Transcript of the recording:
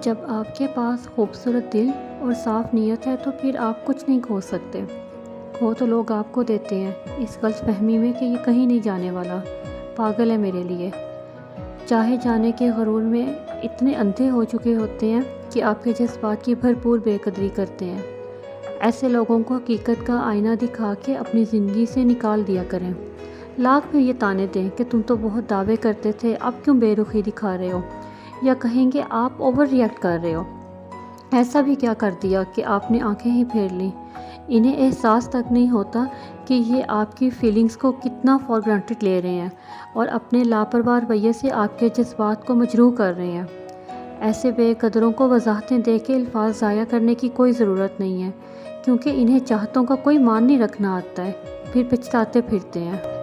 جب آپ کے پاس خوبصورت دل اور صاف نیت ہے تو پھر آپ کچھ نہیں کھو سکتے۔ کھو تو لوگ آپ کو دیتے ہیں اس غلط فہمی میں کہ یہ کہیں نہیں جانے والا، پاگل ہے میرے لیے۔ چاہے جانے کے غرور میں اتنے اندھے ہو چکے ہوتے ہیں کہ آپ کے جذبات کی بھرپور بے قدری کرتے ہیں۔ ایسے لوگوں کو حقیقت کا آئینہ دکھا کے اپنی زندگی سے نکال دیا کریں۔ لاکھ میں یہ طعنے دیں کہ تم تو بہت دعوے کرتے تھے، اب کیوں بے رخی دکھا رہے ہو، یا کہیں گے آپ اوور ریئیکٹ کر رہے ہو، ایسا بھی کیا کر دیا کہ آپ نے آنکھیں ہی پھیر لیں۔ انہیں احساس تک نہیں ہوتا کہ یہ آپ کی فیلنگز کو کتنا فار گرانٹیڈ لے رہے ہیں اور اپنے لاپرواہ رویے سے آپ کے جذبات کو مجروح کر رہے ہیں۔ ایسے بے قدروں کو وضاحتیں دے کے الفاظ ضائع کرنے کی کوئی ضرورت نہیں ہے، کیونکہ انہیں چاہتوں کا کوئی مان نہیں رکھنا آتا ہے، پھر پچھتاتے پھرتے ہیں۔